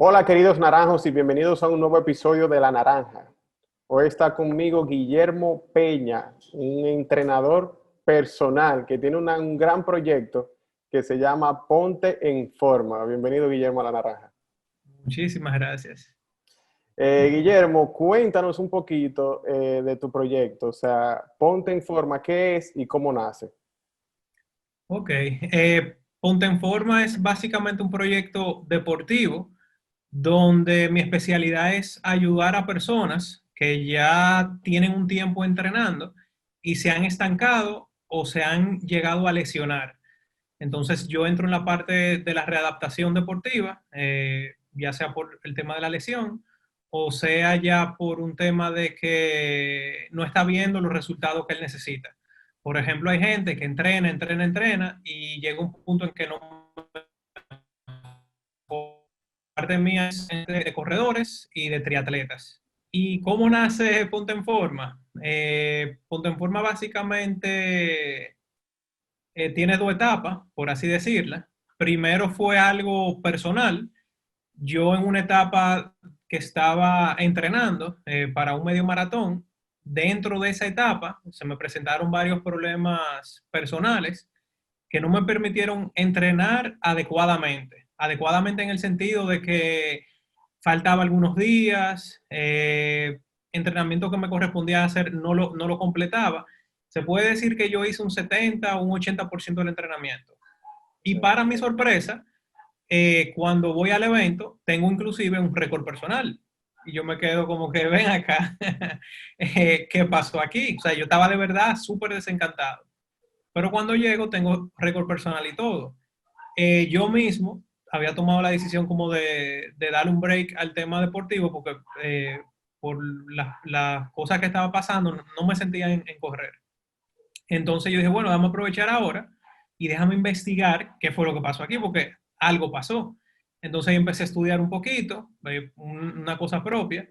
Hola queridos naranjos y bienvenidos a un nuevo episodio de La Naranja. Hoy está conmigo Guillermo Peña, un entrenador personal que tiene un gran proyecto que se llama Ponte en Forma. Bienvenido Guillermo a La Naranja. Muchísimas gracias. Guillermo, cuéntanos un poquito de tu proyecto, o sea, Ponte en Forma, ¿qué es y cómo nace? Ok, Ponte en Forma es básicamente un proyecto deportivo donde mi especialidad es ayudar a personas que ya tienen un tiempo entrenando y se han estancado o se han llegado a lesionar. Entonces yo entro en la parte de la readaptación deportiva, ya sea por el tema de la lesión o sea ya por un tema de que no está viendo los resultados que él necesita. Por ejemplo, hay gente que entrena y llega un punto en que no. Parte mía es de corredores y de triatletas. ¿Y cómo nace Ponte en Forma? Ponte en Forma básicamente tiene dos etapas, por así decirla. Primero fue algo personal. Yo en una etapa que estaba entrenando para un medio maratón, dentro de esa etapa se me presentaron varios problemas personales que no me permitieron entrenar adecuadamente. Adecuadamente en el sentido de que faltaba algunos días, entrenamiento que me correspondía hacer no lo completaba. Se puede decir que yo hice un 70 o un 80% del entrenamiento. Y para mi sorpresa, cuando voy al evento, tengo inclusive un récord personal. Y yo me quedo como que, ven acá, ¿qué pasó aquí? O sea, yo estaba de verdad súper desencantado. Pero cuando llego, tengo récord personal y todo. Yo mismo había tomado la decisión como de darle un break al tema deportivo porque por las cosas que estaba pasando no me sentía en correr. Entonces yo dije, bueno, vamos a aprovechar ahora y déjame investigar qué fue lo que pasó aquí, porque algo pasó. Entonces yo empecé a estudiar un poquito, una cosa propia,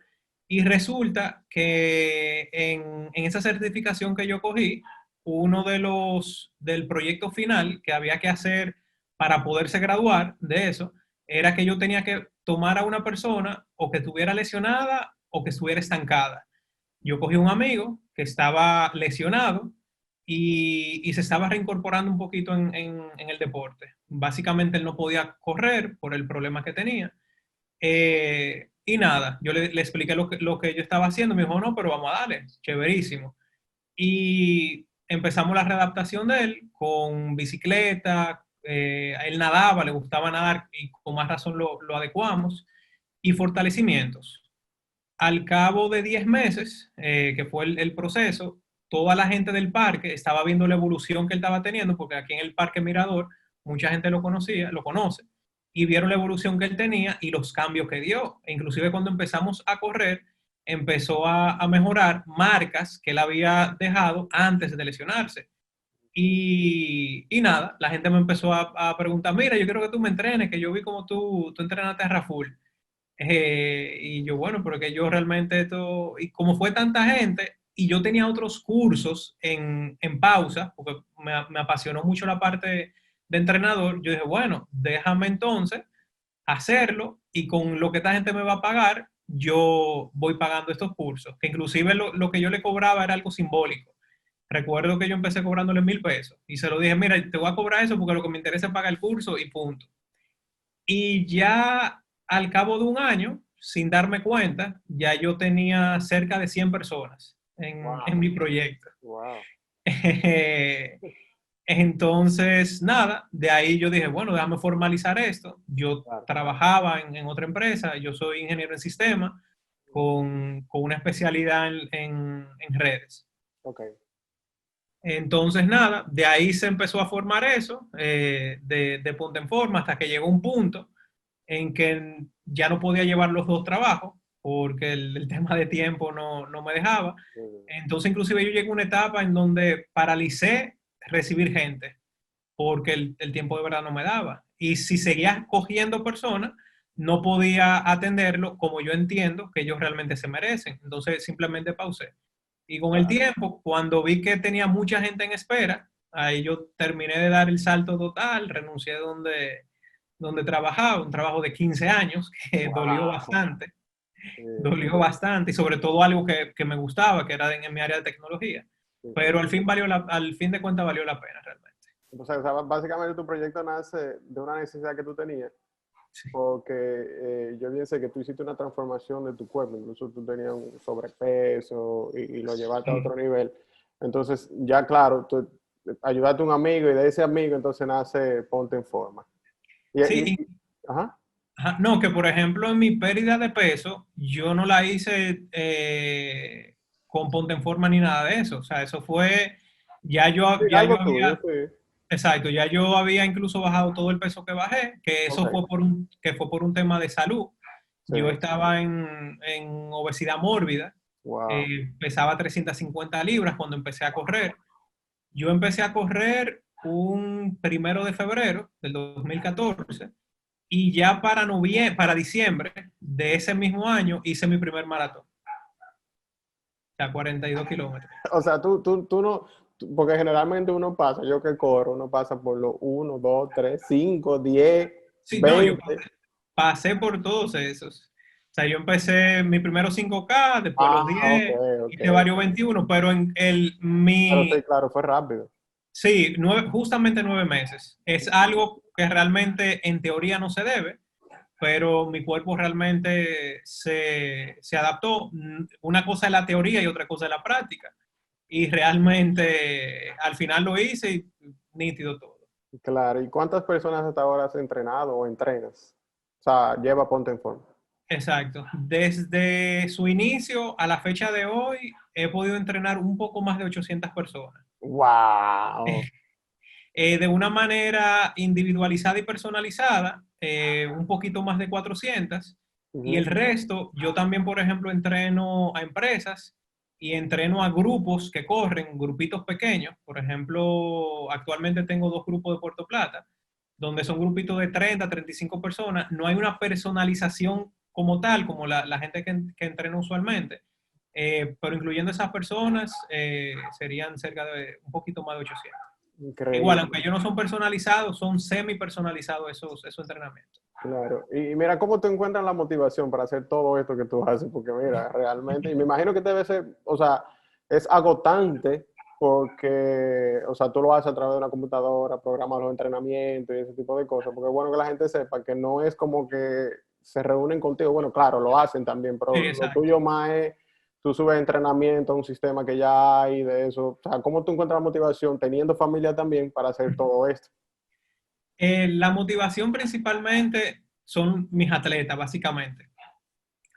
y resulta que en esa certificación que yo cogí, uno de los del proyecto final que había que hacer para poderse graduar de eso, era que yo tenía que tomar a una persona o que estuviera lesionada o que estuviera estancada. Yo cogí un amigo que estaba lesionado y se estaba reincorporando un poquito en el deporte. Básicamente él no podía correr por el problema que tenía. Y nada, yo le expliqué lo que yo estaba haciendo. Me dijo, no, pero vamos a darle, chéverísimo. Y empezamos la readaptación de él con bicicleta. Él nadaba, le gustaba nadar y con más razón lo adecuamos. Y fortalecimientos. Al cabo de 10 meses, que fue el proceso, toda la gente del parque estaba viendo la evolución que él estaba teniendo, porque aquí en el Parque Mirador mucha gente lo conocía, lo conoce, y vieron la evolución que él tenía y los cambios que dio. E inclusive cuando empezamos a correr, empezó a mejorar marcas que él había dejado antes de lesionarse. Y nada, la gente me empezó a preguntar, mira, yo quiero que tú me entrenes, que yo vi como tú entrenaste a Raful. Y yo, bueno, porque yo realmente esto, y como fue tanta gente, y yo tenía otros cursos en pausa, porque me apasionó mucho la parte de entrenador, yo dije, bueno, déjame entonces hacerlo y con lo que esta gente me va a pagar, yo voy pagando estos cursos, que inclusive lo que yo le cobraba era algo simbólico. Recuerdo que yo empecé cobrándole 1.000 pesos y se lo dije, mira, te voy a cobrar eso porque lo que me interesa es pagar el curso y punto. Y ya al cabo de un año, sin darme cuenta, ya yo tenía cerca de 100 personas en Wow, mi proyecto. wow. Entonces, nada, de ahí yo dije, bueno, déjame formalizar esto. Yo Claro. trabajaba en otra empresa, yo soy ingeniero en sistemas con una especialidad en redes. Ok. Entonces, nada, de ahí se empezó a formar eso, de punta en forma, hasta que llegó un punto en que ya no podía llevar los dos trabajos porque el tema de tiempo no me dejaba. Entonces, inclusive yo llegué a una etapa en donde paralicé recibir gente porque el tiempo de verdad no me daba. Y si seguía cogiendo personas, no podía atenderlo como yo entiendo que ellos realmente se merecen. Entonces, simplemente pausé. Y con el Claro. tiempo, cuando vi que tenía mucha gente en espera, ahí yo terminé de dar el salto total, renuncié donde trabajaba, un trabajo de 15 años, que Wow. Sí, dolió bastante, y sobre todo algo que me gustaba, que era en mi área de tecnología. sí. Pero al fin de cuentas valió la pena realmente. O sea, básicamente tu proyecto nace de una necesidad que tú tenías, Sí. porque yo bien sé que tú hiciste una transformación de tu cuerpo, incluso tú tenías un sobrepeso y lo llevaste a Sí. otro nivel. Entonces, ya claro, tú ayudaste a un amigo y de ese amigo entonces nace Ponte en Forma. Sí, Ajá. ajá, no, que por ejemplo en mi pérdida de peso, yo no la hice con Ponte en Forma ni nada de eso. O sea, eso fue, Sí, ya yo algo tuyo, había, sí. exacto, ya yo había incluso bajado todo el peso que bajé, que eso Ok, fue por un tema de salud. sí. Yo estaba en obesidad mórbida, Wow. pesaba 350 libras cuando empecé a correr. Yo empecé a correr un 1 de febrero del 2014 y ya para diciembre de ese mismo año hice mi primer maratón, o sea, 42 kilómetros. O sea, tú no, porque generalmente uno pasa, yo que corro, uno pasa por los 1, 2, 3, 5, 10, Sí, no, 20. pasé por todos esos. O sea, yo empecé mis primeros 5K, después los Ah, ok, 10, ok. hice varios 21, pero Pero sí, claro, fue rápido. sí, justamente 9 meses. Es algo que realmente en teoría no se debe, pero mi cuerpo realmente se adaptó. Una cosa es la teoría y otra cosa es la práctica. Y realmente al final lo hice y nítido todo. Claro. ¿Y cuántas personas hasta ahora has entrenado o entrenas? O sea, lleva Ponte en Forma. Exacto. Desde su inicio a la fecha de hoy he podido entrenar un poco más de 800 personas. Wow. De una manera individualizada y personalizada, un poquito más de 400. Y el Ujú. resto, yo también, por ejemplo, entreno a empresas y entreno a grupos que corren, grupitos pequeños. Por ejemplo, actualmente tengo 2 grupos de Puerto Plata, donde son grupitos de 30, 35 personas. No hay una personalización como tal, como la gente que entrena usualmente. Pero incluyendo esas personas, serían cerca de un poquito más de 800. Igual, Increíble. aunque ellos no son personalizados, son semi personalizados esos entrenamientos. Claro. Y mira, ¿cómo tú encuentras la motivación para hacer todo esto que tú haces? Porque mira, realmente, y me imagino que debe ser, o sea, es agotante porque, o sea, tú lo haces a través de una computadora, programas los entrenamientos y ese tipo de cosas, porque es bueno que la gente sepa que no es como que se reúnen contigo, bueno, claro, lo hacen también, Sí, pero lo exacto. tuyo más es, tú subes entrenamiento a un sistema que ya hay de eso, o sea, ¿cómo tú encuentras la motivación teniendo familia también para hacer todo esto? La motivación principalmente son mis atletas, básicamente.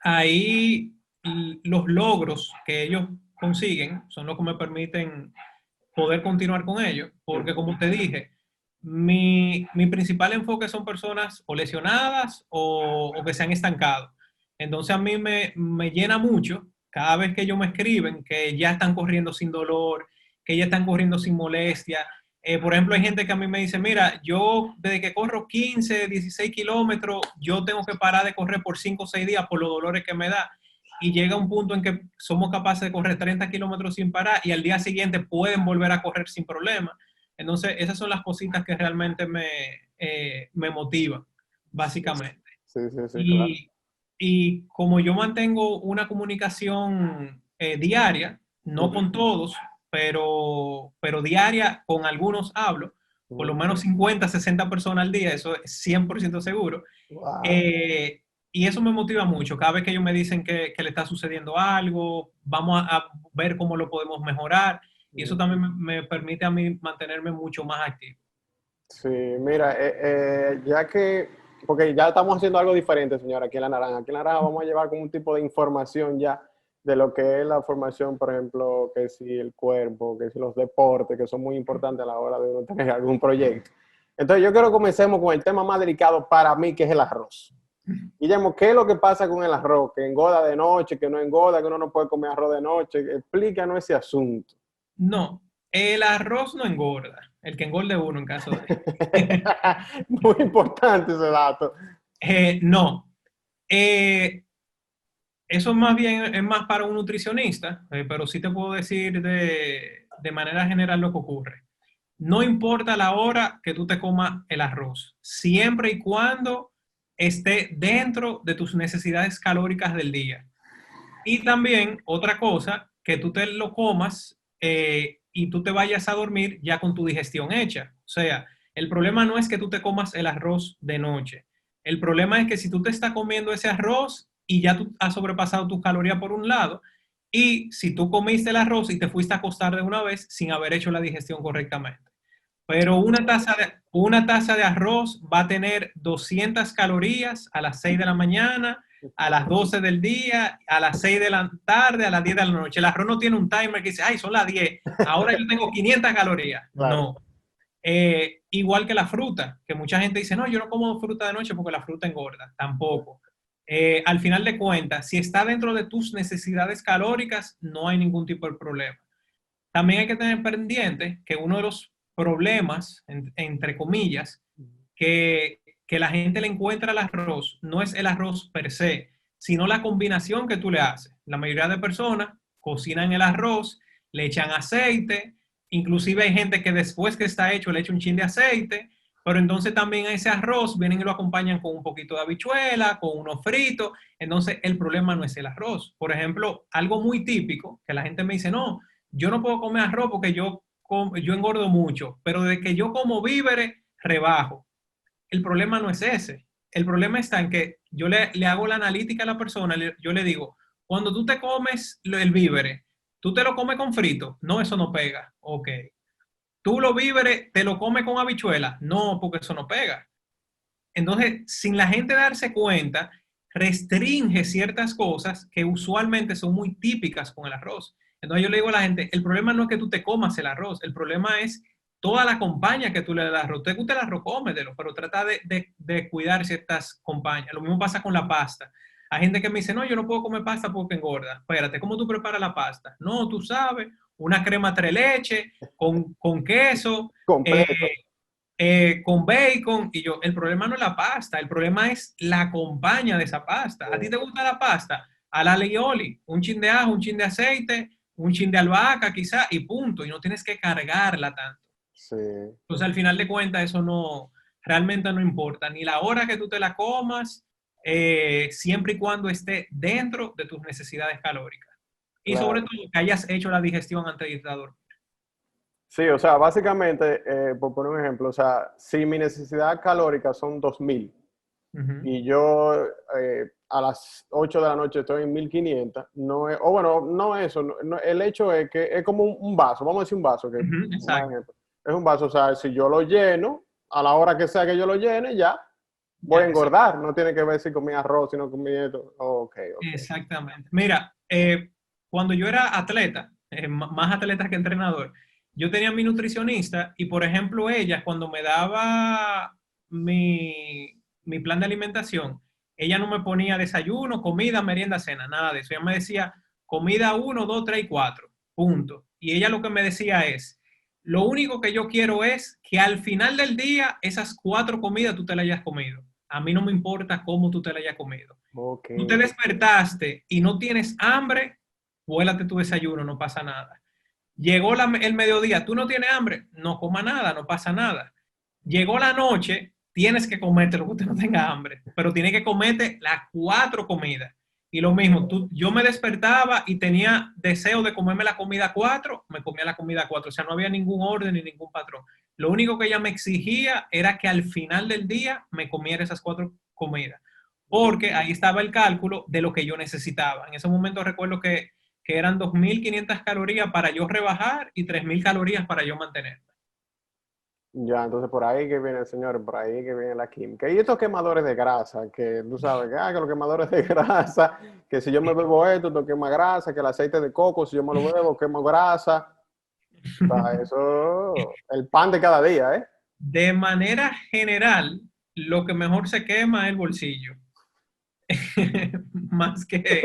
Ahí los logros que ellos consiguen son los que me permiten poder continuar con ellos, porque Ujú. como te dije, mi principal enfoque son personas o lesionadas o que se han estancado. Entonces a mí me llena mucho cada vez que ellos me escriben que ya están corriendo sin dolor, que ya están corriendo sin molestia. Por ejemplo, hay gente que a mí me dice, mira, yo desde que corro 15, 16 kilómetros, yo tengo que parar de correr por 5 o 6 días por los dolores que me da. Y llega un punto en que somos capaces de correr 30 kilómetros sin parar y al día siguiente pueden volver a correr sin problema. Entonces, esas son las cositas que realmente me motivan, básicamente. Sí, sí, sí, claro. Y, y como yo mantengo una comunicación diaria, no Ujú, con todos, pero diaria, con algunos hablo, por lo ujú. menos 50, 60 personas al día, eso es 100% seguro. Wow. Eh, y eso me motiva mucho. Cada vez que ellos me dicen que le está sucediendo algo, vamos a ver cómo lo podemos mejorar. Y eso también me permite a mí mantenerme mucho más activo. Sí, mira, ya que, porque ya estamos haciendo algo diferente, señora, aquí en La Naranja. Aquí en La Naranja vamos a llevar como un tipo de información ya de lo que es la formación, por ejemplo, que si el cuerpo, que si los deportes, que son muy importantes a la hora de uno tener algún proyecto. Entonces yo quiero que comencemos con el tema más delicado para mí, que es el arroz. Guillermo, ¿qué es lo que pasa con el arroz? Que engorda de noche, que no engorda, que uno no puede comer arroz de noche. Explícanos ese asunto. No, el arroz no engorda. El que engorde uno en caso de. Muy importante ese dato. No. Eh, Eso más bien es más para un nutricionista, pero sí te puedo decir de manera general lo que ocurre. no importa la hora que tú te comas el arroz, siempre y cuando esté dentro de tus necesidades calóricas del día. Y también otra cosa, que tú te lo comas y tú te vayas a dormir ya con tu digestión hecha. O sea, el problema no es que tú te comas el arroz de noche. El problema es que si tú te estás comiendo ese arroz y ya tú has sobrepasado tus calorías por un lado, y si tú comiste el arroz y te fuiste a acostar de una vez sin haber hecho la digestión correctamente. Pero una taza de arroz va a tener 200 calorías a las 6 de la mañana, a las 12 del día, a las 6 de la tarde, a las 10 de la noche. El arroz no tiene un timer que dice, ay, son las 10, ahora yo tengo 500 calorías. Claro. No. Igual que la fruta, que mucha gente dice, no, yo no como fruta de noche porque la fruta engorda. Tampoco. Al final de cuentas, si está dentro de tus necesidades calóricas, no hay ningún tipo de problema. También hay que tener pendiente que uno de los problemas, entre comillas, que la gente le encuentra al arroz, no es el arroz per se, sino la combinación que tú le haces. La mayoría de personas cocinan el arroz, le echan aceite, inclusive hay gente que después que está hecho le echa un chin de aceite, pero entonces también a ese arroz vienen y lo acompañan con un poquito de habichuela, con unos fritos. Entonces el problema no es el arroz. Por ejemplo, algo muy típico que la gente me dice, no, yo no puedo comer arroz porque yo engordo mucho, pero de que yo como víveres, rebajo. El problema no es ese. El problema está en que yo le hago la analítica a la persona, yo le digo, cuando tú te comes el vívere, ¿tú te lo comes con frito? No, eso no pega. Ok. ¿Tú los víveres te lo comes con habichuela? No, porque eso no pega. Entonces, sin la gente darse cuenta, restringe ciertas cosas que usualmente son muy típicas con el arroz. Entonces yo le digo a la gente, el problema no es que tú te comas el arroz, el problema es toda la compañía que tú le das al arroz. Te gusta el arroz, cómetelo, pero trata de cuidar ciertas compañías. Lo mismo pasa con la pasta. Hay gente que me dice, no, yo no puedo comer pasta porque engorda. Espérate, ¿cómo tú preparas la pasta? No, tú sabes, una crema tres leche con queso, Completo. con bacon, y yo, el problema no es la pasta, el problema es la compañía de esa pasta. ¿A ti te gusta la pasta? A la alioli, un chin de ajo, un chin de aceite, un chin de albahaca quizá, y punto, y no tienes que cargarla tanto. Sí. Entonces, al final de cuentas, eso no, realmente no importa, ni la hora que tú te la comas, siempre y cuando esté dentro de tus necesidades calóricas. Y sobre Claro. todo, que hayas hecho la digestión antes de ir a dormir. Sí, o sea, básicamente, por poner un ejemplo, o sea, si mi necesidad calórica son 2000 Ujú, y yo a las 8 de la noche estoy en 1500, no es, o bueno, no eso, el hecho es que es como un vaso, vamos a decir un vaso, que ujú, más exacto. ejemplo, es un vaso, o sea, si yo lo lleno, a la hora que sea que yo lo llene, ya voy a Ya, exacto. engordar, no tiene que ver si comí arroz, si no comí esto, ok, ok. Exactamente. Mira, cuando yo era atleta, más atleta que entrenador, yo tenía mi nutricionista y, por ejemplo, ella, cuando me daba mi plan de alimentación, ella no me ponía desayuno, comida, merienda, cena, nada de eso. Ella me decía comida uno, 2, 3 y 4, punto. Y ella lo que me decía es, lo único que yo quiero es que al final del día esas 4 comidas tú te las hayas comido. A mí no me importa cómo tú te las hayas comido. Ok. Tú te despertaste y no tienes hambre, vuélate tu desayuno, no pasa nada. Llegó el mediodía, tú no tienes hambre, no coma nada, no pasa nada. Llegó la noche, tienes que comerte lo que usted no tenga hambre, pero tienes que comerte las 4 comidas. Y lo mismo, yo me despertaba y tenía deseo de comerme la comida 4, me comía la comida 4. O sea, no había ningún orden ni ningún patrón. Lo único que ella me exigía era que al final del día me comiera esas 4 comidas, porque ahí estaba el cálculo de lo que yo necesitaba. En ese momento recuerdo que eran 2.500 calorías para yo rebajar y 3.000 calorías para yo mantenerme. Ya, entonces por ahí que viene, señor, por ahí que viene la química. Y estos quemadores de grasa, que tú sabes, que los quemadores de grasa, que si yo me bebo esto quema grasa, que el aceite de coco, si yo me lo bebo, quemo grasa. O sea, eso, el pan de cada día, ¿eh? De manera general, lo que mejor se quema es el bolsillo. Más que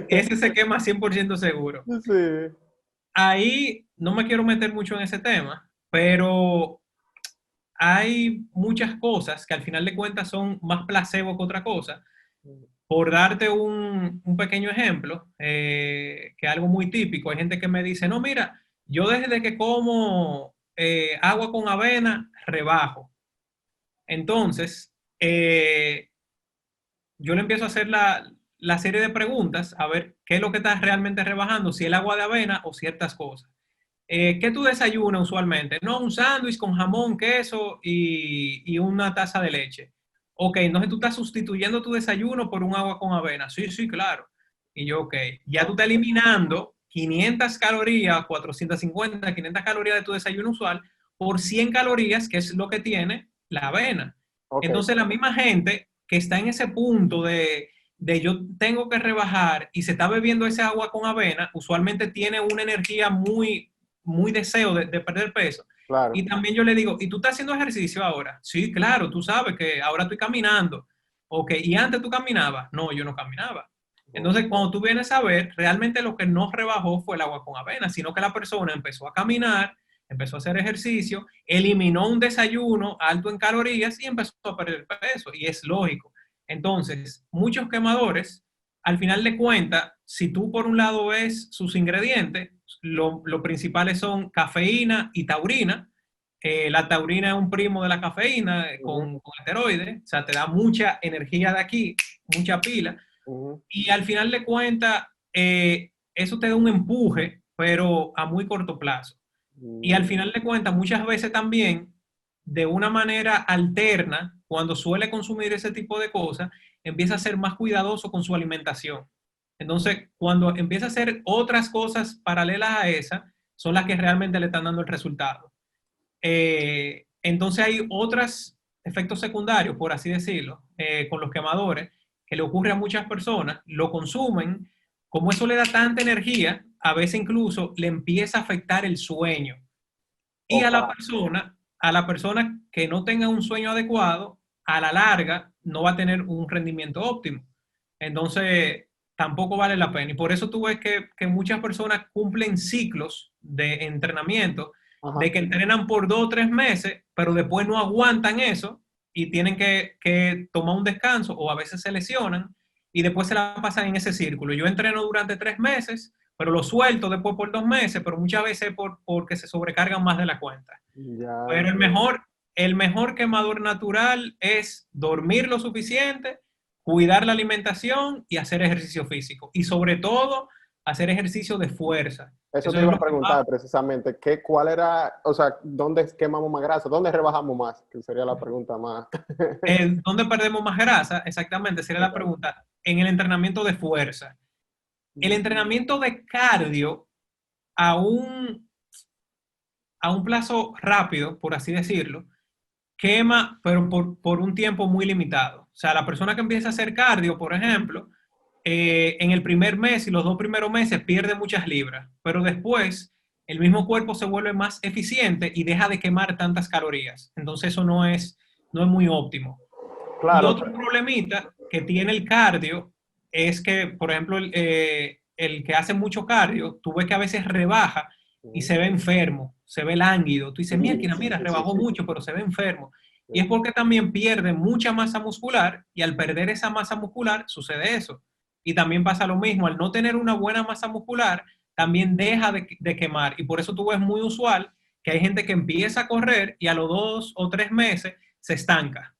ese se quema 100% seguro. Sí. Ahí no me quiero meter mucho en ese tema, pero hay muchas cosas que al final de cuentas son más placebo que otra cosa. Por darte un pequeño ejemplo, que es algo muy típico, hay gente que me dice, no, mira, yo desde que como agua con avena, rebajo. Entonces, yo le empiezo a hacer la serie de preguntas a ver qué es lo que estás realmente rebajando, si el agua de avena o ciertas cosas. ¿Qué tú desayunas usualmente? No, un sándwich con jamón, queso y una taza de leche. Ok, entonces tú estás sustituyendo tu desayuno por un agua con avena. Sí, sí, claro. Y yo, ok, ya tú estás eliminando 500 calorías, 450, 500 calorías de tu desayuno usual por 100 calorías, que es lo que tiene la avena. Ok, Entonces la misma gente que está en ese punto de yo tengo que rebajar y se está bebiendo ese agua con avena, usualmente tiene una energía muy deseo de perder peso. claro. Y también yo le digo, ¿y tú estás haciendo ejercicio ahora? Sí, claro, tú sabes que ahora estoy caminando. Ok, ¿y antes tú caminabas? No, yo no caminaba. Entonces, Ok. cuando tú vienes a ver, realmente lo que no rebajó fue el agua con avena, sino que la persona empezó a caminar, empezó a hacer ejercicio, eliminó un desayuno alto en calorías y empezó a perder peso. Y es lógico. Entonces, muchos quemadores, al final de cuentas, si tú por un lado ves sus ingredientes, lo principales son cafeína y taurina. La taurina es un primo de la cafeína Ujú, con esteroides, o sea, te da mucha energía de aquí, mucha pila, ujú, y al final de cuentas, eso te da un empuje, pero a muy corto plazo. Y al mm, final de cuentas, muchas veces también, de una manera alterna, cuando suele consumir ese tipo de cosas, empieza a ser más cuidadoso con su alimentación. Entonces, cuando empieza a hacer otras cosas paralelas a esa, son las que realmente le están dando el resultado. Entonces hay otros efectos secundarios, por así decirlo, con los quemadores, que le ocurre a muchas personas, lo consumen, como eso le da tanta energía, a veces incluso le empieza a afectar el sueño. Y opa. a la persona que no tenga un sueño adecuado, a la larga no va a tener un rendimiento óptimo. Entonces, tampoco vale la pena. Y por eso tú ves que muchas personas cumplen ciclos de entrenamiento, de Ajá. que entrenan por 2 o 3 meses, pero después no aguantan eso y tienen que tomar un descanso o a veces se lesionan y después se la pasan en ese círculo. Yo entreno durante 3 meses, pero lo suelto después por 2 meses, pero muchas veces porque se sobrecargan más de la cuenta. Ya Pero entiendo. el mejor quemador natural es dormir lo suficiente, cuidar la alimentación y hacer ejercicio físico. Y sobre todo, hacer ejercicio de fuerza. Eso Eso te es iba a lo que más, preguntar precisamente, ¿cuál era, o sea, dónde quemamos más grasa? ¿Dónde rebajamos más? Que sería la pregunta más. ¿dónde perdemos más grasa? Exactamente, sería la Exacto. pregunta. En el entrenamiento de fuerza. El Mm, entrenamiento de cardio a a un plazo rápido, por así decirlo, quema, pero por un tiempo muy limitado. O sea, la persona que empieza a hacer cardio, por ejemplo, en el primer mes y los 2 primeros meses pierde muchas libras, pero después el mismo cuerpo se vuelve más eficiente y deja de quemar tantas calorías. Entonces eso no es muy óptimo. Y claro. otro problemita que tiene el cardio es que, por ejemplo, el que hace mucho cardio, tú ves que a veces rebaja y Ujú. se ve enfermo, se ve lánguido. Tú dices, Sí, mira, sí, mira, sí, sí, rebajó sí. mucho, pero se ve enfermo. Y es Sí. porque también pierde mucha masa muscular y al perder esa masa muscular sucede eso. Y también pasa lo mismo, al no tener una buena masa muscular, también deja de quemar. Y por eso tú ves muy usual que hay gente que empieza a correr y a los 2 o 3 meses se estanca.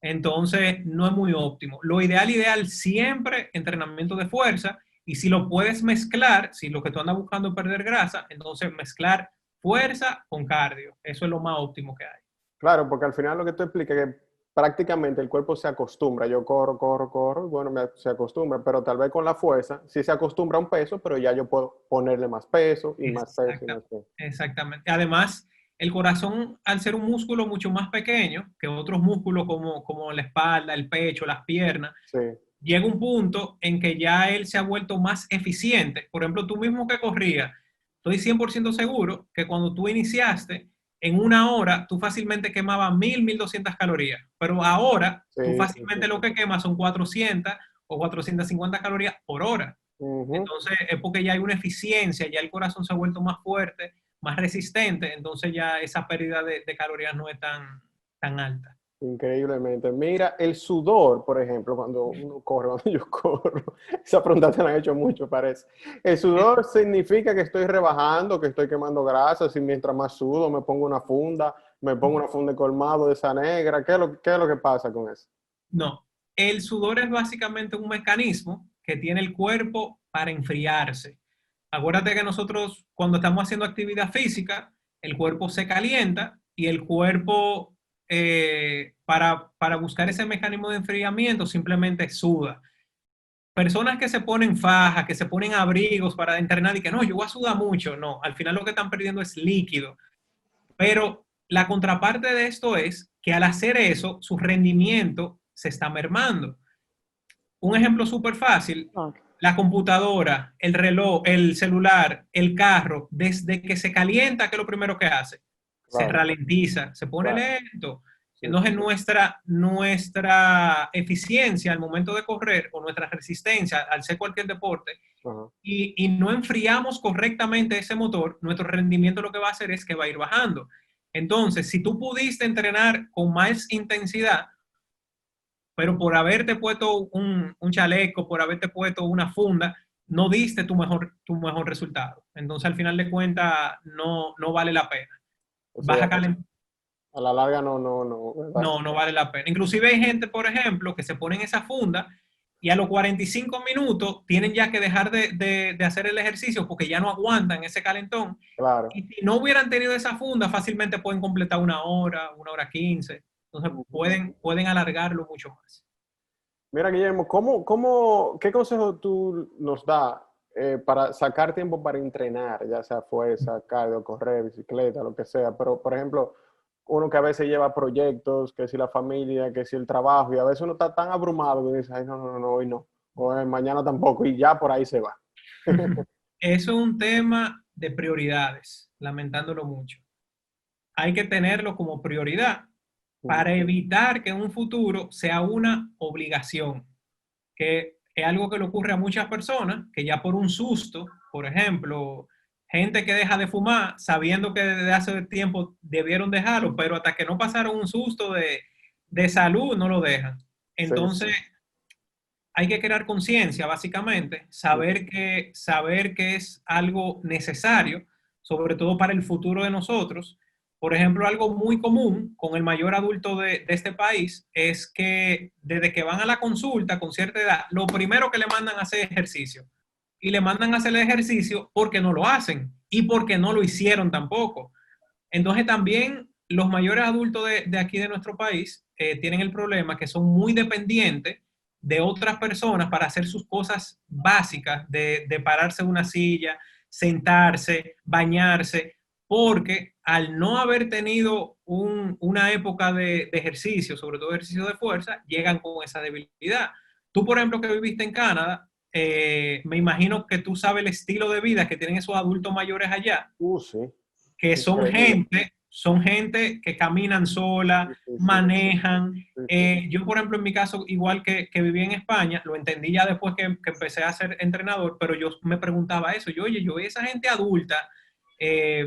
Entonces, no es muy óptimo. Lo ideal siempre entrenamiento de fuerza. Y si lo puedes mezclar, si lo que tú andas buscando es perder grasa, entonces mezclar fuerza con cardio. Eso es lo más óptimo que hay. Claro, porque al final lo que tú explicas es que prácticamente el cuerpo se acostumbra. Yo corro, corro, corro, y bueno, se acostumbra, pero tal vez con la fuerza sí se acostumbra a un peso, pero ya yo puedo ponerle más peso y más peso y más peso. Exactamente. Además, el corazón, al ser un músculo mucho más pequeño que otros músculos como la espalda, el pecho, las piernas, Sí, llega un punto en que ya él se ha vuelto más eficiente. Por ejemplo, tú mismo que corrías, estoy 100% seguro que cuando tú iniciaste, en una hora tú fácilmente quemabas 1.200 calorías, pero ahora tú sí, sí, sí, fácilmente lo sí. que quemas son 400 o 450 calorías por hora. Ujú. Entonces es porque ya hay una eficiencia, ya el corazón se ha vuelto más fuerte, más resistente, entonces ya esa pérdida de calorías no es tan alta. Increíblemente. Mira, el sudor, por ejemplo, cuando uno corre, cuando yo corro, esa pregunta te la han hecho mucho, parece. ¿El sudor significa que estoy rebajando, que estoy quemando grasas y mientras más sudo me pongo una funda de colmado de esa negra? ¿Qué es lo que pasa con eso? No, el sudor es básicamente un mecanismo que tiene el cuerpo para enfriarse. Acuérdate que nosotros cuando estamos haciendo actividad física, el cuerpo se calienta y el cuerpo para buscar ese mecanismo de enfriamiento simplemente suda. Personas que se ponen fajas, que se ponen abrigos para entrenar y que no, yo voy a sudar mucho, no, al final lo que están perdiendo es líquido. Pero la contraparte de esto es que al hacer eso, su rendimiento se está mermando. Un ejemplo súper fácil, Ok, la computadora, el reloj, el celular, el carro, desde que se calienta, ¿qué es lo primero que hace? Se Claro, ralentiza, se pone claro. lento. Sí, Entonces sí. nuestra eficiencia al momento de correr o nuestra resistencia al hacer cualquier deporte Ajá. y no enfriamos correctamente ese motor, nuestro rendimiento lo que va a hacer es que va a ir bajando. Entonces, si tú pudiste entrenar con más intensidad, pero por haberte puesto un chaleco, por haberte puesto una funda, no diste tu mejor resultado. Entonces, al final de cuentas, no vale la pena. O Vas sea, a calentar. a la larga no, ¿verdad? No vale la pena. Inclusive hay gente, por ejemplo, que se ponen esa funda y a los 45 minutos tienen ya que dejar de hacer el ejercicio porque ya no aguantan ese calentón. Claro. Y si no hubieran tenido esa funda, fácilmente pueden completar una hora 15. Entonces pueden alargarlo mucho más. Mira, Guillermo, qué consejo tú nos das para sacar tiempo para entrenar, ya sea fuerza, cardio, correr, bicicleta, lo que sea? Pero, por ejemplo, uno que a veces lleva proyectos, que si la familia, que si el trabajo, y a veces uno está tan abrumado que dice, ay, no, hoy no, o mañana tampoco, y ya por ahí se va. Eso es un tema de prioridades, lamentándolo mucho. Hay que tenerlo como prioridad para evitar que en un futuro sea una obligación, que es algo que le ocurre a muchas personas, que ya por un susto, por ejemplo, gente que deja de fumar sabiendo que desde hace tiempo debieron dejarlo, pero hasta que no pasaron un susto de salud no lo dejan. Sí, Entonces, sí. hay que crear conciencia, básicamente, saber que es algo necesario, sobre todo para el futuro de nosotros. Por ejemplo, algo muy común con el mayor adulto de este país es que desde que van a la consulta con cierta edad, lo primero que le mandan a hacer ejercicio. Y le mandan a hacer el ejercicio porque no lo hacen y porque no lo hicieron tampoco. Entonces también los mayores adultos de aquí de nuestro país tienen el problema que son muy dependientes de otras personas para hacer sus cosas básicas, de pararse en una silla, sentarse, bañarse, porque al no haber tenido una época de ejercicio, sobre todo ejercicio de fuerza, llegan con esa debilidad. Tú, por ejemplo, que viviste en Canadá, me imagino que tú sabes el estilo de vida que tienen esos adultos mayores allá Sí, que increíble. son gente que caminan sola, Sí, sí, sí, manejan. sí, sí. Yo, por ejemplo, en mi caso, igual que viví en España, lo entendí ya después que empecé a ser entrenador, pero yo me preguntaba eso, yo veía esa gente adulta,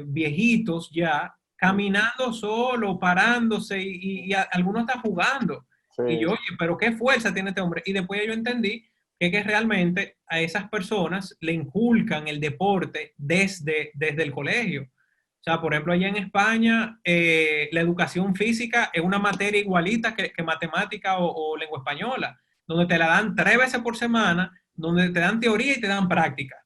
viejitos ya, caminando solo, parándose y algunos están jugando. Sí, Y yo, oye, pero qué fuerza tiene este hombre. Y después yo entendí que realmente a esas personas le inculcan el deporte desde el colegio. O sea, por ejemplo, allá en España, la educación física es una materia igualita que matemática o lengua española, donde te la dan 3 veces por semana, donde te dan teoría y te dan práctica.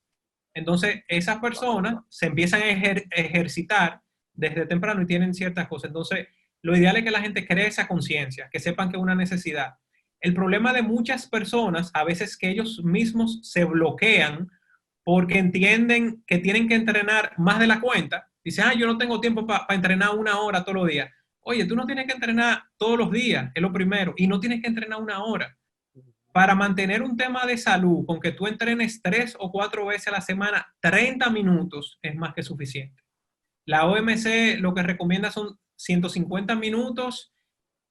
Entonces, esas personas se empiezan a ejercitar desde temprano y tienen ciertas cosas. Entonces, lo ideal es que la gente cree esa conciencia, que sepan que es una necesidad. El problema de muchas personas, a veces que ellos mismos se bloquean porque entienden que tienen que entrenar más de la cuenta. Dicen, yo no tengo tiempo para entrenar 1 hora todos los días. Oye, tú no tienes que entrenar todos los días, es lo primero, y no tienes que entrenar 1 hora. Para mantener un tema de salud, con que tú entrenes 3 o 4 veces a la semana, 30 minutos es más que suficiente. La OMC lo que recomienda son 150 minutos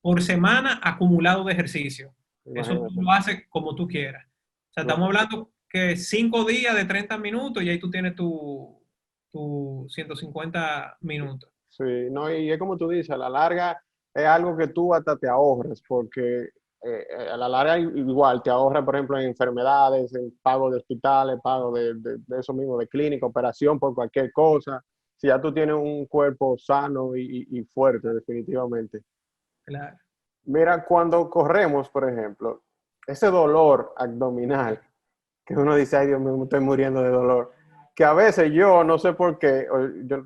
por semana acumulado de ejercicio. Eso tú imagínate. lo haces como tú quieras. O sea, estamos hablando que 5 días de 30 minutos y ahí tú tienes tu 150 minutos. Sí, no, y es como tú dices, a la larga es algo que tú hasta te ahorras, porque a la larga igual te ahorras, por ejemplo, en enfermedades, en pago de hospitales, pago de eso mismo, de clínica, operación por cualquier cosa. Si ya tú tienes un cuerpo sano y fuerte, definitivamente. Claro. Mira, cuando corremos, por ejemplo, ese dolor abdominal, que uno dice, ay Dios mío, me estoy muriendo de dolor, que a veces yo, no sé por qué,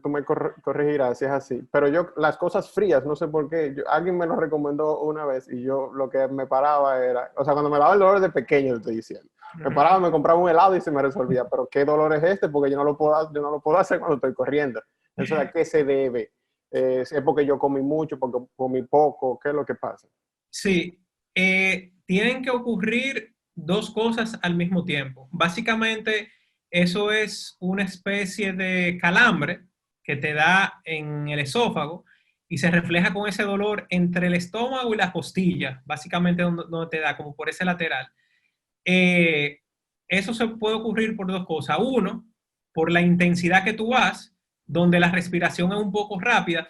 tú me corregirás si es así, pero yo las cosas frías, no sé por qué, alguien me lo recomendó una vez y yo lo que me paraba era, o sea, cuando me daba el dolor de pequeño, te estoy diciendo, me paraba, me compraba un helado y se me resolvía, pero ¿qué dolor es este? Porque yo no lo puedo hacer cuando estoy corriendo. Eso, ¿a qué se debe? ¿Es porque yo comí mucho, porque comí poco? ¿Qué es lo que pasa? Sí, tienen que ocurrir dos cosas al mismo tiempo. Básicamente, eso es una especie de calambre que te da en el esófago y se refleja con ese dolor entre el estómago y las costillas, básicamente donde te da, como por ese lateral. Eh, Eso se puede ocurrir por dos cosas. Uno, por la intensidad que tú vas, donde la respiración es un poco rápida.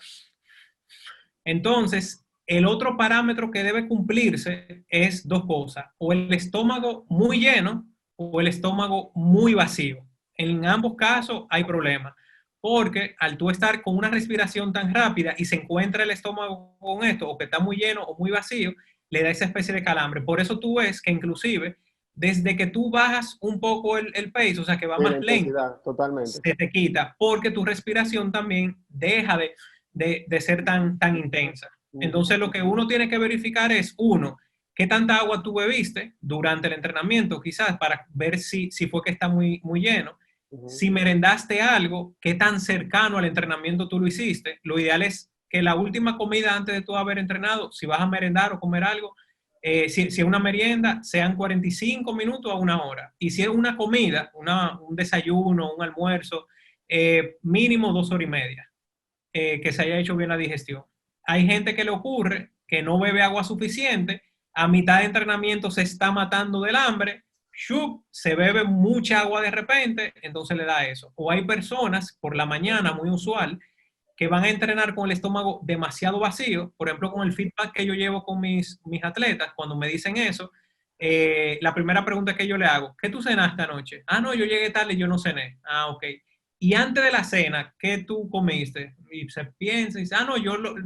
Entonces, el otro parámetro que debe cumplirse es dos cosas, o el estómago muy lleno o el estómago muy vacío. En ambos casos hay problemas, porque al tú estar con una respiración tan rápida y se encuentra el estómago con esto, o que está muy lleno o muy vacío, le da esa especie de calambre. Por eso tú ves que inclusive desde que tú bajas un poco el pace, o sea que va Sí, la más lento, intensidad, totalmente. se te quita, porque tu respiración también deja de ser tan intensa. Ujú, Entonces, lo que uno tiene que verificar es, uno, qué tanta agua tú bebiste durante el entrenamiento, quizás para ver si fue que está muy lleno. ujú. Si merendaste algo, qué tan cercano al entrenamiento tú lo hiciste. Lo ideal es que la última comida antes de tú haber entrenado, si vas a merendar o comer algo, si es una merienda, sean 45 minutos a una hora. Y si es una comida, un desayuno, un almuerzo, mínimo 2 horas y media, que se haya hecho bien la digestión. Hay gente que le ocurre que no bebe agua suficiente, a mitad de entrenamiento se está matando del hambre, ¡shup! Se bebe mucha agua de repente, entonces le da eso. O hay personas por la mañana, muy usual, que van a entrenar con el estómago demasiado vacío, por ejemplo, con el feedback que yo llevo con mis atletas, cuando me dicen eso, la primera pregunta que yo le hago, ¿qué tú cenaste anoche? Ah, no, yo llegué tarde y yo no cené. Ah, ok. Y antes de la cena, ¿qué tú comiste? Y se piensa y dice, ah, no,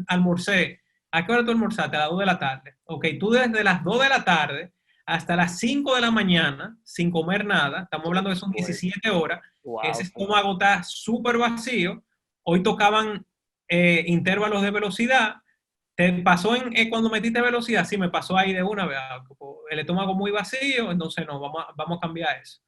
almorcé. ¿A qué hora tú almorzaste? A las 2 de la tarde. Ok, tú desde las 2 de la tarde hasta las 5 de la mañana, sin comer nada, estamos hablando de son Bueno, 17 horas, ese wow, sí. estómago está súper vacío. Hoy tocaban intervalos de velocidad. ¿Te pasó cuando metiste velocidad? Sí, me pasó ahí de una vez. El estómago muy vacío, entonces no, vamos a cambiar eso.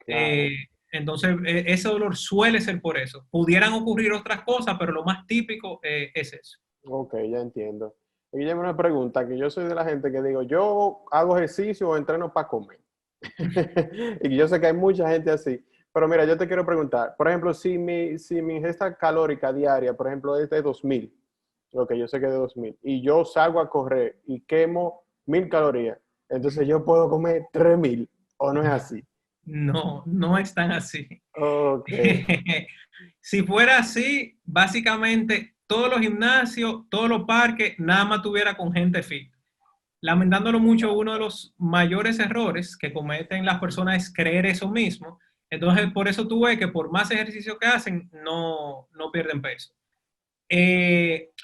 Claro. Entonces, ese dolor suele ser por eso. Pudieran ocurrir otras cosas, pero lo más típico es eso. Ok, ya entiendo. Y Guillermo, una pregunta, que yo soy de la gente que digo, yo hago ejercicio o entreno para comer. Y yo sé que hay mucha gente así. Pero mira, yo te quiero preguntar, por ejemplo, si mi ingesta calórica diaria, por ejemplo, es de 2000, lo que yo sé que es de 2000, y yo salgo a correr y quemo 1000 calorías, entonces yo puedo comer 3000, ¿o no es así? No, no es tan así. Ok. Si fuera así, básicamente todos los gimnasios, todos los parques, nada más tuviera con gente fit. Lamentándolo mucho, uno de los mayores errores que cometen las personas es creer eso mismo. Entonces, por eso tú ves que por más ejercicio que hacen, no pierden peso.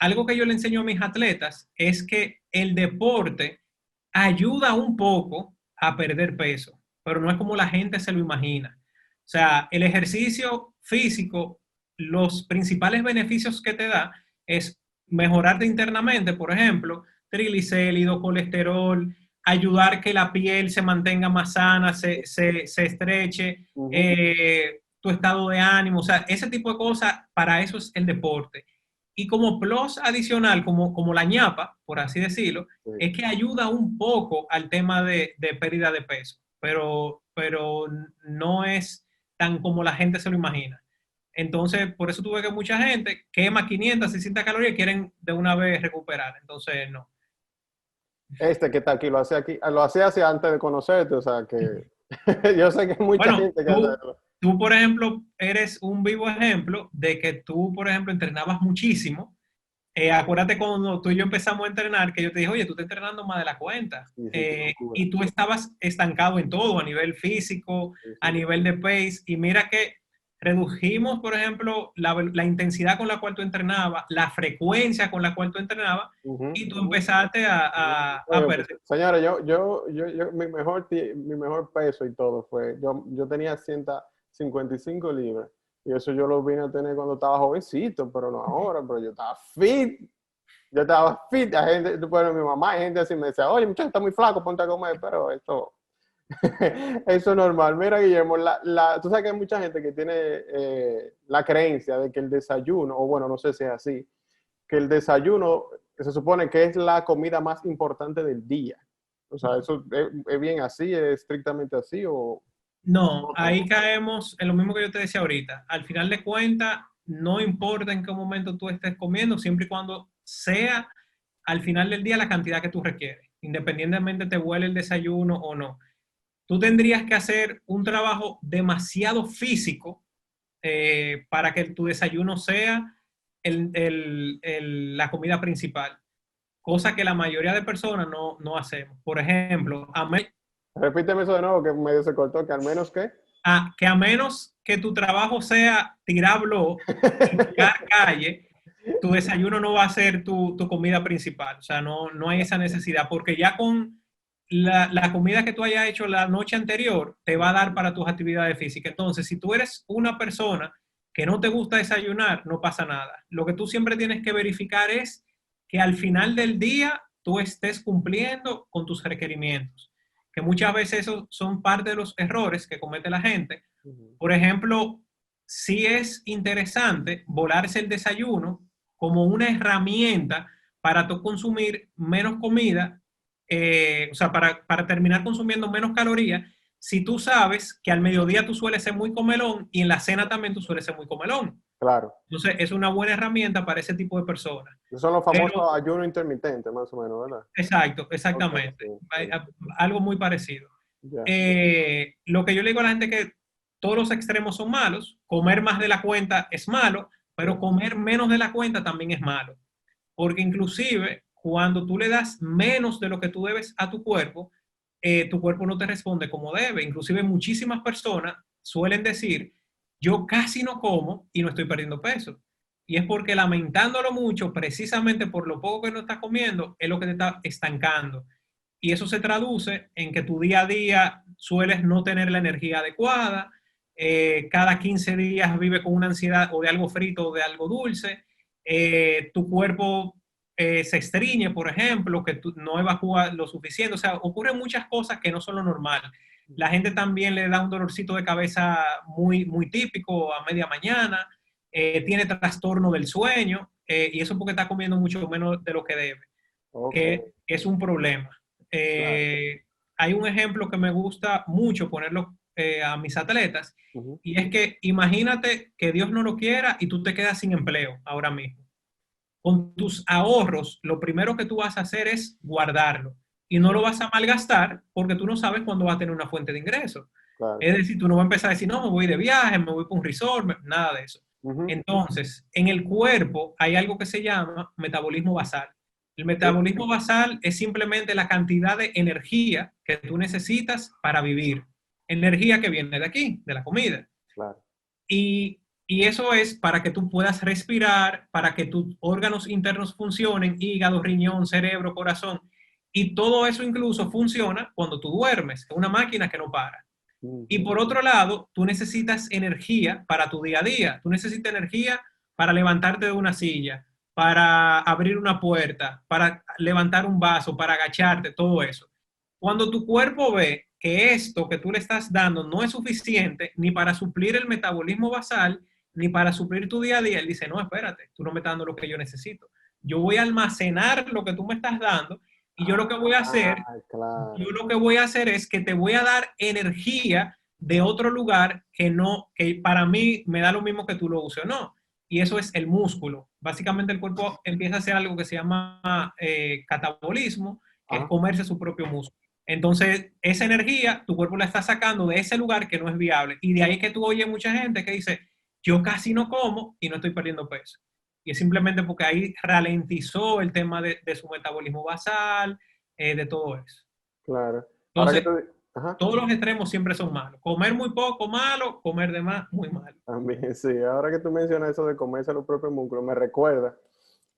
Algo que yo le enseño a mis atletas es que el deporte ayuda un poco a perder peso, pero no es como la gente se lo imagina. O sea, el ejercicio físico, los principales beneficios que te da es mejorarte internamente, por ejemplo, triglicéridos, colesterol, ayudar que la piel se mantenga más sana, se estreche, Ujú. tu estado de ánimo, o sea, ese tipo de cosas, para eso es el deporte. Y como plus adicional, como la ñapa, por así decirlo, Sí. es que ayuda un poco al tema de pérdida de peso, pero no es tan como la gente se lo imagina. Entonces, por eso tuve que mucha gente quema 500, 600 calorías y quieren de una vez recuperar. Entonces, no. Este que está aquí, lo hacía así antes de conocerte, o sea que yo sé que hay mucha Bueno, gente que hace tú, eso. tú, por ejemplo, eres un vivo ejemplo de que tú, por ejemplo, entrenabas muchísimo Acuérdate cuando tú y yo empezamos a entrenar, que yo te dije, oye, tú estás entrenando más de la cuenta. Sí, sí, qué locura. Y tú estabas estancado en todo, a nivel físico, Sí, a sí. nivel de pace. Y mira que redujimos, por ejemplo, la intensidad con la cual tú entrenabas, la frecuencia con la cual tú entrenabas, Ujú, y tú ujú. empezaste a Bueno, pues, perder. señora, mi mejor peso y todo fue, yo tenía 155 libras y eso yo lo vine a tener cuando estaba jovencito, pero no ahora, pero yo estaba fit, la gente, bueno, mi mamá, hay gente así me decía, oye, muchacho, está muy flaco, ponte a comer, pero eso es normal. Mira, Guillermo, tú sabes que hay mucha gente que tiene la creencia de que el desayuno, o bueno, no sé si es así, que el desayuno se supone que es la comida más importante del día. O sea, ¿eso es bien así, es estrictamente así o No, no ahí tanto? caemos en lo mismo que yo te decía ahorita. Al final de cuentas, no importa en qué momento tú estés comiendo, siempre y cuando sea al final del día la cantidad que tú requieres, independientemente te huele el desayuno o no. Tú tendrías que hacer un trabajo demasiado físico para que tu desayuno sea la comida principal, cosa que la mayoría de personas no hacemos. Por ejemplo, Repíteme eso de nuevo, que medio se cortó, que al menos que. que a menos que tu trabajo sea tirar blog y tirar calle, tu desayuno no va a ser tu comida principal. O sea, no hay esa necesidad, porque ya con la comida que tú hayas hecho la noche anterior, te va a dar para tus actividades físicas. Entonces, si tú eres una persona que no te gusta desayunar, no pasa nada. Lo que tú siempre tienes que verificar es que al final del día tú estés cumpliendo con tus requerimientos, que muchas veces esos son parte de los errores que comete la gente. Por ejemplo, sí es interesante volarse el desayuno como una herramienta para tú consumir menos comida, o sea, para terminar consumiendo menos calorías, si tú sabes que al mediodía tú sueles ser muy comelón y en la cena también tú sueles ser muy comelón. Claro. Entonces, es una buena herramienta para ese tipo de personas. Esos son los famosos Pero, ayunos intermitentes, más o menos, ¿verdad? exacto, Ok, exactamente. sí, sí, Algo muy parecido. ya, Lo que yo le digo a la gente es que todos los extremos son malos, comer más de la cuenta es malo, sí. pero comer menos de la cuenta también es malo, porque inclusive cuando tú le das menos de lo que tú debes a tu cuerpo no te responde como debe. Inclusive muchísimas personas suelen decir, yo casi no como y no estoy perdiendo peso. Y es porque lamentándolo mucho, precisamente por lo poco que no estás comiendo, es lo que te está estancando. Y eso se traduce en que tu día a día sueles no tener la energía adecuada, cada 15 días vive con una ansiedad o de algo frito o de algo dulce, tu cuerpo se estriñe, por ejemplo, que tú no evacúas lo suficiente, o sea, ocurren muchas cosas que no son lo normal. La gente también le da un dolorcito de cabeza muy típico a media mañana, tiene trastorno del sueño, y eso porque está comiendo mucho menos de lo que debe, Ok, que es un problema. claro. Hay un ejemplo que me gusta mucho ponerlo a mis atletas, Ujú. y es que imagínate que Dios no lo quiera y tú te quedas sin empleo ahora mismo. Con tus ahorros, lo primero que tú vas a hacer es guardarlo y no lo vas a malgastar porque tú no sabes cuándo vas a tener una fuente de ingreso. Claro. Es decir, tú no vas a empezar a decir, no, me voy de viaje, me voy para un resort, nada de eso. Ujú. Entonces, en el cuerpo hay algo que se llama metabolismo basal. El Sí, metabolismo basal es simplemente la cantidad de energía que tú necesitas para vivir. Energía que viene de aquí, de la comida. claro. Y eso es para que tú puedas respirar, para que tus órganos internos funcionen, hígado, riñón, cerebro, corazón. Y todo eso incluso funciona cuando tú duermes. Es una máquina que no para. Y Ujú. por otro lado, tú necesitas energía para tu día a día. Tú necesitas energía para levantarte de una silla, para abrir una puerta, para levantar un vaso, para agacharte, todo eso. Cuando tu cuerpo ve que esto que tú le estás dando no es suficiente ni para suplir el metabolismo basal, ni para suplir tu día a día, él dice, no, espérate, tú no me estás dando lo que yo necesito. Yo voy a almacenar lo que tú me estás dando y yo lo que voy a hacer, Ah, claro. yo lo que voy a hacer es que te voy a dar energía de otro lugar que no, que para mí me da lo mismo que tú lo uses o no. Y eso es el músculo. Básicamente el cuerpo empieza a hacer algo que se llama catabolismo, que es Ajá. comerse su propio músculo. Entonces, esa energía, tu cuerpo la está sacando de ese lugar que no es viable. Y de ahí que tú oyes mucha gente que dice, yo casi no como y no estoy perdiendo peso. Y es simplemente porque ahí ralentizó el tema de su metabolismo basal, de todo eso. Claro. Ahora que Entonces, tú... Ajá. todos los extremos siempre son malos. Comer muy poco, malo. Comer de más, muy malo. También, sí. Ahora que tú mencionas eso de comerse los propios músculos, me recuerda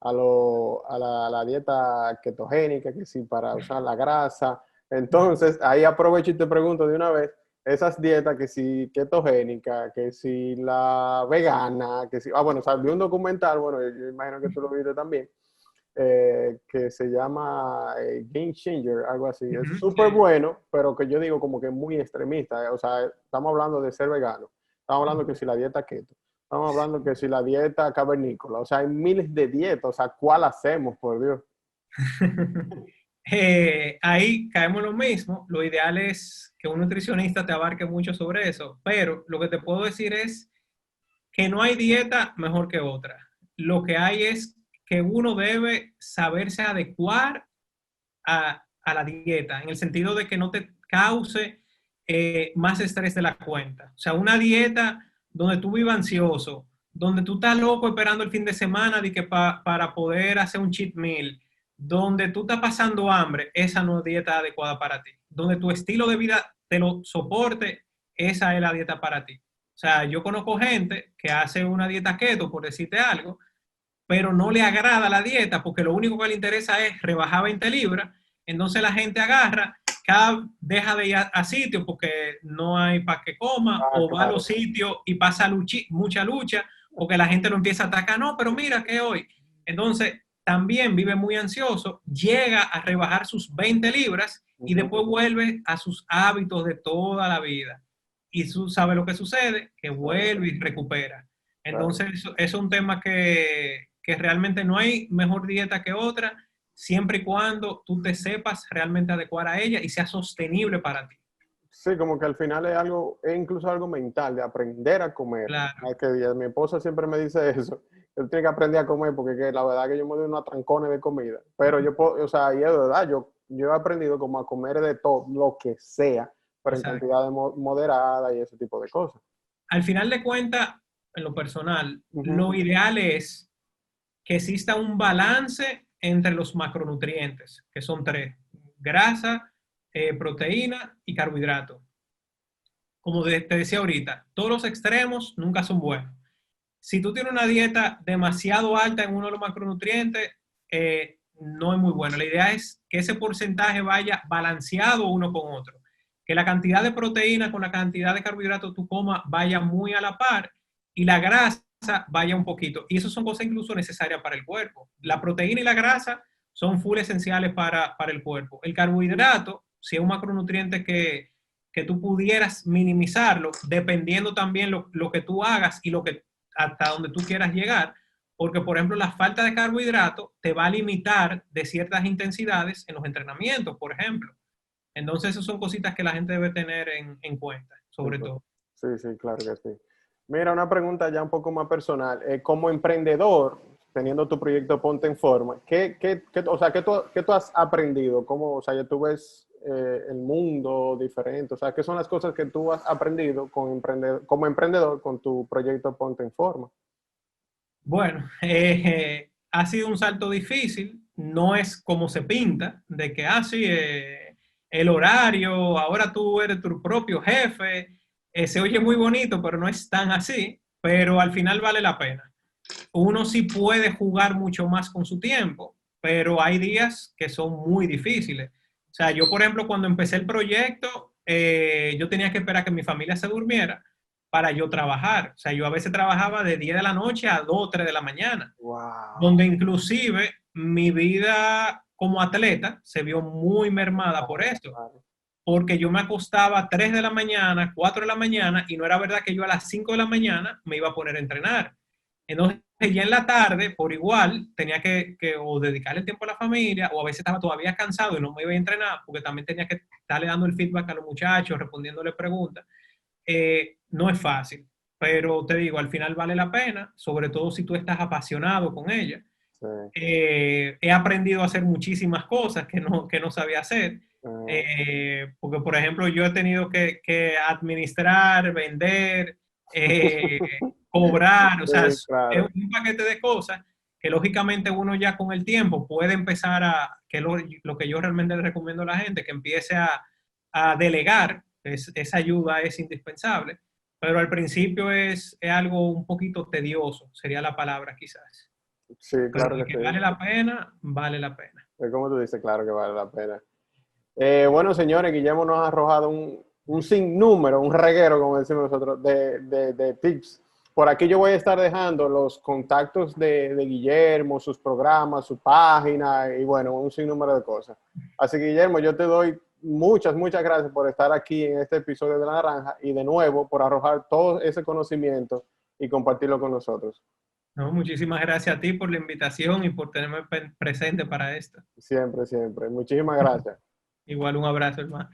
a la dieta ketogénica, que sí, para usar la grasa. Entonces, ahí aprovecho y te pregunto de una vez, esas dietas que sí ketogénica, que sí la vegana, que sí, bueno, salió un documental, bueno, yo imagino que tú lo viste también, que se llama Game Changer, algo así. Es Ujú, súper sí. bueno, pero que yo digo como que muy extremista. O sea, estamos hablando de ser vegano, estamos hablando que si la dieta keto, estamos hablando que si la dieta cavernícola, o sea, hay miles de dietas, o sea, ¿cuál hacemos, por Dios? Ahí caemos en lo mismo. Lo ideal es que un nutricionista te abarque mucho sobre eso, pero lo que te puedo decir es que no hay dieta mejor que otra. Lo que hay es que uno debe saberse adecuar a la dieta, en el sentido de que no te cause más estrés de la cuenta. O sea, una dieta donde tú vivas ansioso, donde tú estás loco esperando el fin de semana de que para poder hacer un cheat meal, donde tú estás pasando hambre, esa no es dieta adecuada para ti. Donde tu estilo de vida te lo soporte, esa es la dieta para ti. O sea, yo conozco gente que hace una dieta keto, por decirte algo, pero no le agrada la dieta porque lo único que le interesa es rebajar 20 libras. Entonces la gente agarra, deja de ir a sitios porque no hay para que coma, Ah, o va a los claro. sitios y pasa mucha lucha porque la gente lo empieza a atacar. No, pero mira que hoy. Entonces también vive muy ansioso, llega a rebajar sus 20 libras y Ujú. después vuelve a sus hábitos de toda la vida. Y tú sabes lo que sucede, que Claro, vuelve y recupera. claro. Entonces, eso es un tema que realmente no hay mejor dieta que otra, siempre y cuando tú te sepas realmente adecuar a ella y sea sostenible para ti. Sí, como que al final es algo, es incluso algo mental, de aprender a comer. Claro, Ay, que mi esposa siempre me dice eso. Él tiene que aprender a comer porque que la verdad que yo me doy una trancones de comida. Pero yo puedo, o sea, y es verdad, yo he aprendido como a comer de todo, lo que sea, pero en exacto. cantidad moderada y ese tipo de cosas. Al final de cuentas, en lo personal, Ujú. lo ideal es que exista un balance entre los macronutrientes, que son tres: grasa, proteína y carbohidrato. Como te decía ahorita, todos los extremos nunca son buenos. Si tú tienes una dieta demasiado alta en uno de los macronutrientes, no es muy bueno. La idea es que ese porcentaje vaya balanceado uno con otro. Que la cantidad de proteína con la cantidad de carbohidratos tú comas vaya muy a la par y la grasa vaya un poquito. Y eso son cosas incluso necesarias para el cuerpo. La proteína y la grasa son full esenciales para el cuerpo. El carbohidrato, si es un macronutriente que tú pudieras minimizarlo, dependiendo también lo que tú hagas y lo que hasta donde tú quieras llegar, porque por ejemplo la falta de carbohidrato te va a limitar de ciertas intensidades en los entrenamientos, por ejemplo. Entonces, esas son cositas que la gente debe tener en cuenta, sobre todo. Sí, sí, claro que sí. Mira, una pregunta ya un poco más personal. Como emprendedor, teniendo tu proyecto Ponte en Forma, o sea, ¿qué tú has aprendido? ¿Cómo, o sea, ya tú ves el mundo diferente? O sea, ¿qué son las cosas que tú has aprendido como emprendedor con tu proyecto Ponte en Forma? Bueno, ha sido un salto difícil, no es como se pinta, de que así el horario, ahora tú eres tu propio jefe, se oye muy bonito, pero no es tan así, pero al final vale la pena. Uno sí puede jugar mucho más con su tiempo, pero hay días que son muy difíciles. O sea, yo, por ejemplo, cuando empecé el proyecto, yo tenía que esperar que mi familia se durmiera para yo trabajar. O sea, yo a veces trabajaba de 10 de la noche a 2 o 3 de la mañana, Wow. donde inclusive mi vida como atleta se vio muy mermada por Claro, eso, claro. porque yo me acostaba a 3 de la mañana, 4 de la mañana, y no era verdad que yo a las 5 de la mañana me iba a poner a entrenar. Entonces, ya en la tarde, por igual, tenía que o dedicarle tiempo a la familia, o a veces estaba todavía cansado y no me iba a entrenar, porque también tenía que estarle dando el feedback a los muchachos, respondiéndole preguntas. No es fácil, pero te digo, al final vale la pena, sobre todo si tú estás apasionado con ella. Sí. He aprendido a hacer muchísimas cosas que no sabía hacer. Ah, Porque, por ejemplo, yo he tenido que administrar, vender, cobrar, o sea, sí, es claro. un paquete de cosas que lógicamente uno ya con el tiempo puede empezar que es lo que yo realmente le recomiendo a la gente, que empiece a delegar, esa ayuda es indispensable, pero al principio es algo un poquito tedioso, sería la palabra quizás. Sí, Pero claro de que que sí. vale la pena, vale la pena. Es como tú dices, claro que vale la pena. Bueno, señores, Guillermo nos ha arrojado un sinnúmero, un reguero, como decimos nosotros, de tips. Por aquí yo voy a estar dejando los contactos de Guillermo, sus programas, su página y bueno, un sinnúmero de cosas. Así que Guillermo, yo te doy muchas gracias por estar aquí en este episodio de La Naranja y de nuevo por arrojar todo ese conocimiento y compartirlo con nosotros. No, muchísimas gracias a ti por la invitación y por tenerme presente para esto. Siempre, siempre. Muchísimas gracias. Igual un abrazo, hermano.